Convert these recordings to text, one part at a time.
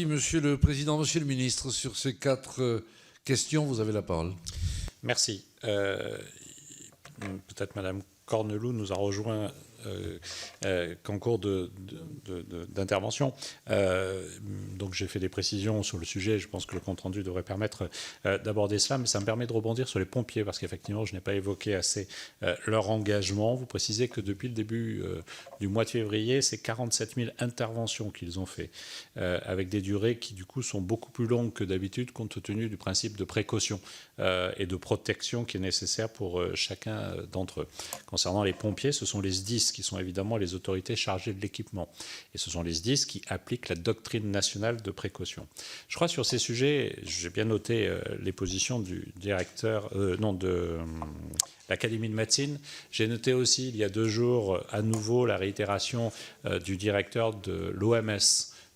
Monsieur le Président, Monsieur le Ministre, sur ces 4 questions, vous avez la parole. Merci. Peut-être Madame Cornelou nous a rejoint qu'en cours d'intervention. Donc j'ai fait des précisions sur le sujet. Je pense que le compte-rendu devrait permettre d'aborder cela, mais ça me permet de rebondir sur les pompiers, parce qu'effectivement, je n'ai pas évoqué assez leur engagement. Vous précisez que depuis le début du mois de février, c'est 47 000 interventions qu'ils ont fait, avec des durées qui, du coup, sont beaucoup plus longues que d'habitude, compte tenu du principe de précaution et de protection qui est nécessaire pour chacun d'entre eux. Concernant les pompiers, ce sont les SDIS qui sont évidemment les autorités chargées de l'équipement. Et ce sont les SDIS qui appliquent la doctrine nationale de précaution. Je crois que sur ces sujets, j'ai bien noté les positions du directeur, de l'Académie de médecine. J'ai noté aussi, il y a 2 jours, à nouveau, la réitération du directeur de l'OMS,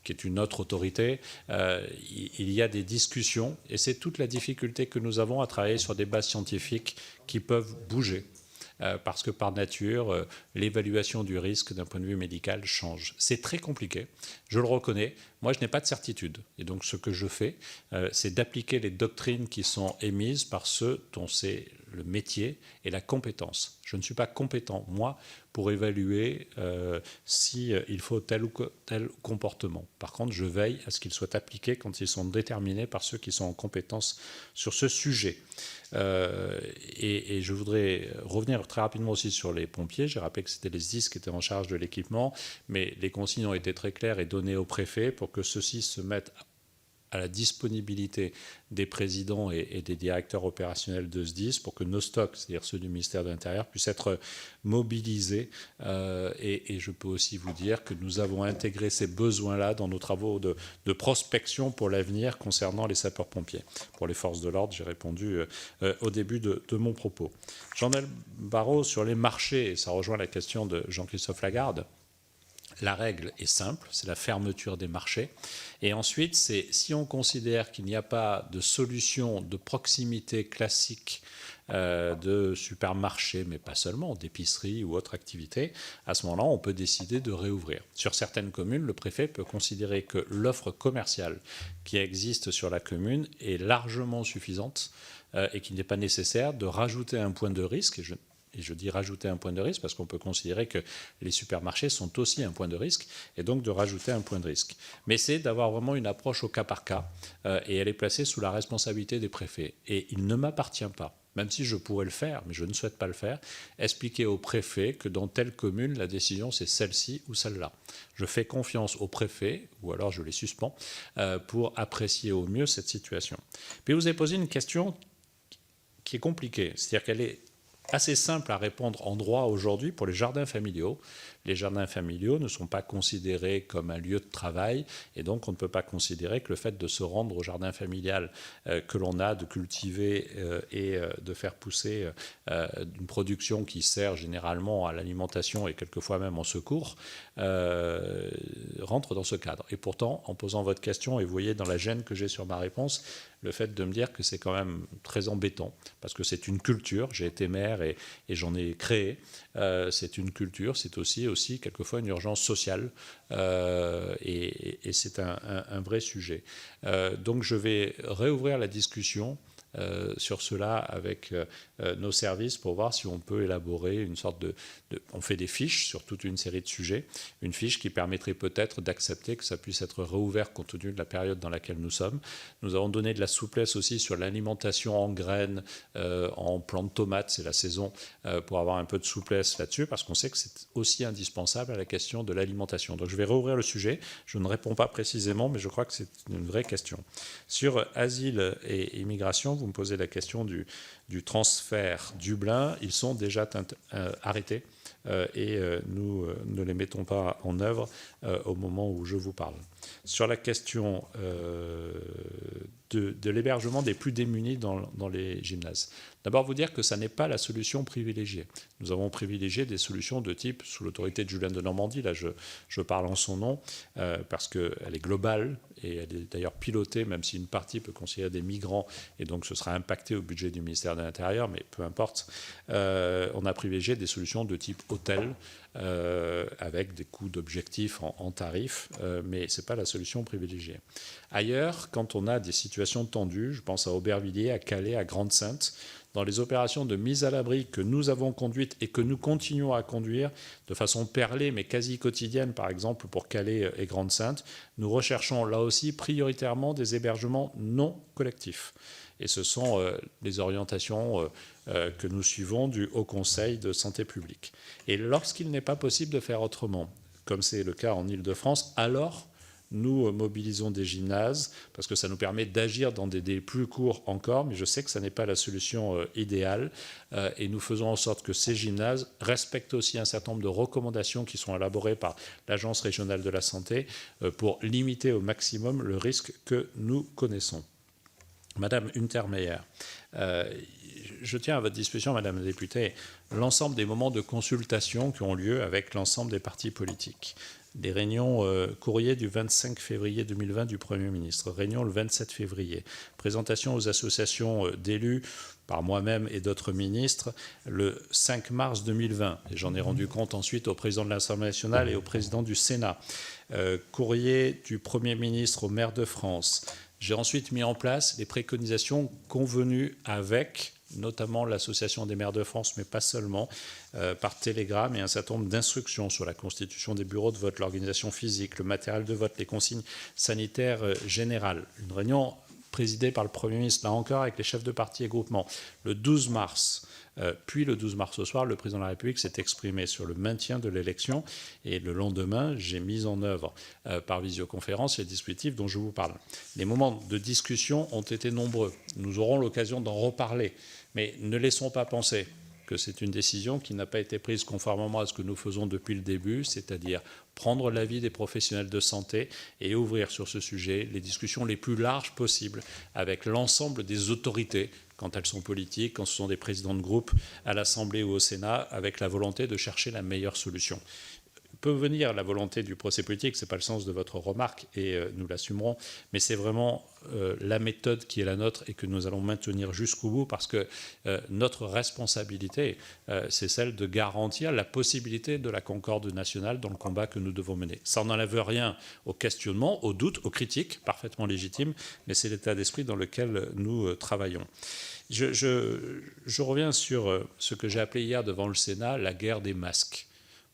qui est une autre autorité. Il y a des discussions, et c'est toute la difficulté que nous avons à travailler sur des bases scientifiques qui peuvent bouger. Parce que par nature, l'évaluation du risque d'un point de vue médical change. C'est très compliqué, je le reconnais. Moi, je n'ai pas de certitude. Et donc, ce que je fais, c'est d'appliquer les doctrines qui sont émises par ceux dont c'est le métier et la compétence. Je ne suis pas compétent, moi, pour évaluer s'il faut tel ou tel comportement. Par contre, je veille à ce qu'ils soient appliqués quand ils sont déterminés par ceux qui sont en compétence sur ce sujet. Et je voudrais revenir très rapidement aussi sur les pompiers. J'ai rappelé que c'était les SDIS qui étaient en charge de l'équipement, mais les consignes ont été très claires et données aux préfets pour que ceux-ci se mettent à la disponibilité des présidents et des directeurs opérationnels de SDIS pour que nos stocks, c'est-à-dire ceux du ministère de l'Intérieur, puissent être mobilisés. Et je peux aussi vous dire que nous avons intégré ces besoins-là dans nos travaux de prospection pour l'avenir concernant les sapeurs-pompiers. Pour les forces de l'ordre, j'ai répondu au début de mon propos. Jean-Noël Barrot, sur les marchés, et ça rejoint la question de Jean-Christophe Lagarde. La règle est simple, c'est la fermeture des marchés. Et ensuite, c'est si on considère qu'il n'y a pas de solution de proximité classique de supermarché, mais pas seulement, d'épicerie ou autre activité, à ce moment-là, on peut décider de réouvrir. Sur certaines communes, le préfet peut considérer que l'offre commerciale qui existe sur la commune est largement suffisante et qu'il n'est pas nécessaire de rajouter un point de risque. Et je dis rajouter un point de risque parce qu'on peut considérer que les supermarchés sont aussi un point de risque, et donc de rajouter un point de risque. Mais c'est d'avoir vraiment une approche au cas par cas, et elle est placée sous la responsabilité des préfets. Et il ne m'appartient pas, même si je pourrais le faire, mais je ne souhaite pas le faire, expliquer aux préfets que dans telle commune, la décision c'est celle-ci ou celle-là. Je fais confiance aux préfets, ou alors je les suspends, pour apprécier au mieux cette situation. Puis vous avez posé une question qui est compliquée, c'est-à-dire qu'elle est assez simple à répondre en droit aujourd'hui pour les jardins familiaux. Les jardins familiaux ne sont pas considérés comme un lieu de travail, et donc on ne peut pas considérer que le fait de se rendre au jardin familial que l'on a, de cultiver et de faire pousser une production qui sert généralement à l'alimentation et quelquefois même en secours, rentre dans ce cadre. Et pourtant, en posant votre question, et vous voyez dans la gêne que j'ai sur ma réponse, le fait de me dire que c'est quand même très embêtant, parce que c'est une culture, j'ai été maire et j'en ai créé, c'est une culture, c'est aussi quelquefois une urgence sociale, et c'est un vrai sujet. Donc je vais réouvrir la discussion sur cela avec nos services pour voir si on peut élaborer une sorte on fait des fiches sur toute une série de sujets, une fiche qui permettrait peut-être d'accepter que ça puisse être réouvert compte tenu de la période dans laquelle nous sommes. Nous avons donné de la souplesse aussi sur l'alimentation en graines, en plants de tomates, c'est la saison, pour avoir un peu de souplesse là-dessus, parce qu'on sait que c'est aussi indispensable à la question de l'alimentation. Donc je vais réouvrir le sujet, je ne réponds pas précisément, mais je crois que c'est une vraie question. Sur asile et immigration, vous me posez la question du transfert Dublin. Ils sont déjà arrêtés et nous ne les mettons pas en œuvre au moment où je vous parle. Sur la question de l'hébergement des plus démunis dans les gymnases. D'abord, vous dire que ça n'est pas la solution privilégiée. Nous avons privilégié des solutions de type, sous l'autorité de Julien Denormandie, là je parle en son nom, parce qu'elle est globale, et elle est d'ailleurs pilotée, même si une partie peut considérer des migrants, et donc ce sera impacté au budget du ministère de l'Intérieur, mais peu importe. On a privilégié des solutions de type hôtel, avec des coûts d'objectifs en tarif, mais ce n'est pas la solution privilégiée. Ailleurs, quand on a des situations tendues, je pense à Aubervilliers, à Calais, à Grande-Synthe, dans les opérations de mise à l'abri que nous avons conduites et que nous continuons à conduire de façon perlée mais quasi quotidienne, par exemple pour Calais et Grande-Synthe, nous recherchons là aussi prioritairement des hébergements non collectifs. Et ce sont les orientations que nous suivons du Haut Conseil de santé publique. Et lorsqu'il n'est pas possible de faire autrement, comme c'est le cas en Île-de-France, alors nous mobilisons des gymnases parce que ça nous permet d'agir dans des délais plus courts encore, mais je sais que ça n'est pas la solution idéale. Et nous faisons en sorte que ces gymnases respectent aussi un certain nombre de recommandations qui sont élaborées par l'Agence régionale de la santé pour limiter au maximum le risque que nous connaissons. Madame Untermeyer, je tiens à votre disposition, Madame la députée, l'ensemble des moments de consultation qui ont lieu avec l'ensemble des partis politiques. Des réunions courrier du 25 février 2020 du Premier ministre, réunion le 27 février, présentation aux associations d'élus par moi-même et d'autres ministres le 5 mars 2020. Et j'en ai rendu compte ensuite au président de l'Assemblée nationale et au président du Sénat. Courrier du Premier ministre au maire de France. J'ai ensuite mis en place les préconisations convenues avec notamment l'Association des maires de France, mais pas seulement, par télégramme, et un certain nombre d'instructions sur la constitution des bureaux de vote, l'organisation physique, le matériel de vote, les consignes sanitaires générales. Une réunion présidée par le Premier ministre, là encore, avec les chefs de parti et groupements, le 12 mars. Puis le 12 mars au soir, le président de la République s'est exprimé sur le maintien de l'élection. Et le lendemain, j'ai mis en œuvre par visioconférence les dispositifs dont je vous parle. Les moments de discussion ont été nombreux. Nous aurons l'occasion d'en reparler. Mais ne laissons pas penser que c'est une décision qui n'a pas été prise conformément à ce que nous faisons depuis le début, c'est-à-dire prendre l'avis des professionnels de santé et ouvrir sur ce sujet les discussions les plus larges possibles avec l'ensemble des autorités, quand elles sont politiques, quand ce sont des présidents de groupe à l'Assemblée ou au Sénat, avec la volonté de chercher la meilleure solution. Peut venir la volonté du procès politique, ce n'est pas le sens de votre remarque et nous l'assumerons, mais c'est vraiment la méthode qui est la nôtre et que nous allons maintenir jusqu'au bout parce que notre responsabilité, c'est celle de garantir la possibilité de la concorde nationale dans le combat que nous devons mener. Ça n'enlève rien au questionnement, aux doutes, aux critiques, parfaitement légitimes, mais c'est l'état d'esprit dans lequel nous travaillons. Je reviens sur ce que j'ai appelé hier devant le Sénat la guerre des masques,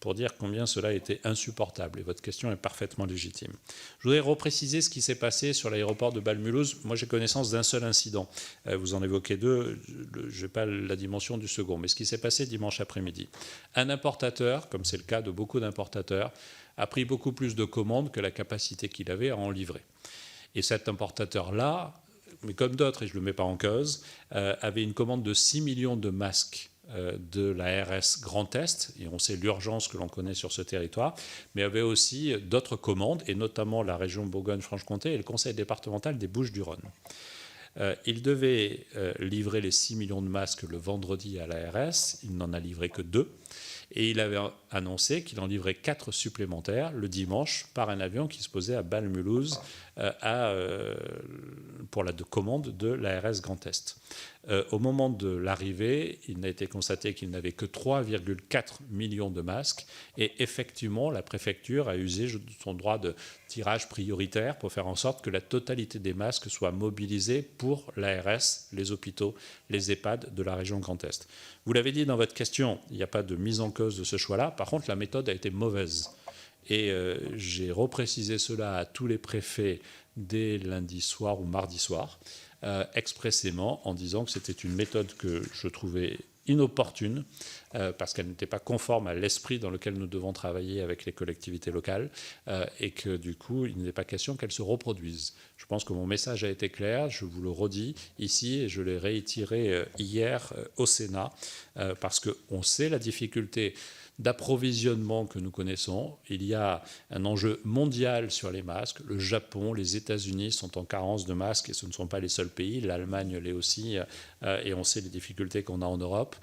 pour dire combien cela était insupportable. Et votre question est parfaitement légitime. Je voudrais repréciser ce qui s'est passé sur l'aéroport de Bâle-Mulhouse. Moi, j'ai connaissance d'un seul incident. Vous en évoquez deux. Je n'ai pas la dimension du second. Mais ce qui s'est passé dimanche après-midi. Un importateur, comme c'est le cas de beaucoup d'importateurs, a pris beaucoup plus de commandes que la capacité qu'il avait à en livrer. Et cet importateur-là, mais comme d'autres, et je ne le mets pas en cause, avait une commande de 6 millions de masques de l'ARS Grand Est, et on sait l'urgence que l'on connaît sur ce territoire, mais avait aussi d'autres commandes, et notamment la région Bourgogne-Franche-Comté et le conseil départemental des Bouches-du-Rhône. Il devait livrer les 6 millions de masques le vendredi à l'ARS, il n'en a livré que 2, et il avait annoncé qu'il en livrait 4 supplémentaires le dimanche par un avion qui se posait à Bâle-Mulhouse pour la commande de l'ARS Grand Est. Au moment de l'arrivée, il n'a été constaté qu'il n'avait que 3,4 millions de masques et effectivement, la préfecture a usé de son droit de tirage prioritaire pour faire en sorte que la totalité des masques soit mobilisée pour l'ARS, les hôpitaux, les EHPAD de la région Grand Est. Vous l'avez dit dans votre question, il n'y a pas de mise en cause de ce choix-là. Par contre, la méthode a été mauvaise. Et j'ai reprécisé cela à tous les préfets dès lundi soir ou mardi soir, expressément en disant que c'était une méthode que je trouvais inopportune parce qu'elle n'était pas conforme à l'esprit dans lequel nous devons travailler avec les collectivités locales et que du coup, il n'est pas question qu'elle se reproduise. Je pense que mon message a été clair, je vous le redis ici et je l'ai réitéré hier au Sénat parce qu'on sait la difficulté d'approvisionnement que nous connaissons. Il y a un enjeu mondial sur les masques. Le Japon, les États-Unis sont en carence de masques et ce ne sont pas les seuls pays. L'Allemagne l'est aussi et on sait les difficultés qu'on a en Europe.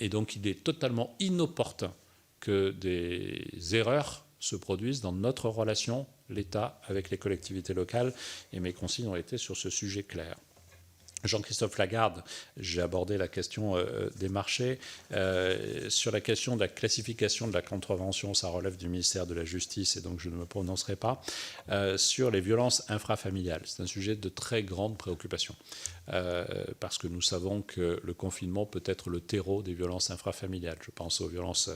Et donc il est totalement inopportun que des erreurs se produisent dans notre relation, l'État avec les collectivités locales. Et mes consignes ont été sur ce sujet clair. Jean-Christophe Lagarde, j'ai abordé la question des marchés. Sur la question de la classification de la contravention, ça relève du ministère de la Justice et donc je ne me prononcerai pas. Sur les violences infrafamiliales, c'est un sujet de très grande préoccupation parce que nous savons que le confinement peut être le terreau des violences infrafamiliales. Je pense aux violences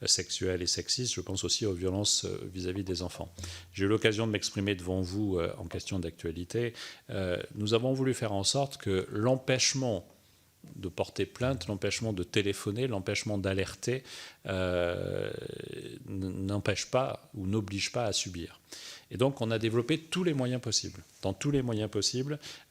sexuelles et sexistes, je pense aussi aux violences vis-à-vis des enfants. J'ai eu l'occasion de m'exprimer devant vous en question d'actualité. Nous avons voulu faire en sorte que l'empêchement de porter plainte, l'empêchement de téléphoner, l'empêchement d'alerter n'empêche pas ou n'oblige pas à subir. Et donc on a développé tous les moyens possibles. Dans tous les moyens possibles,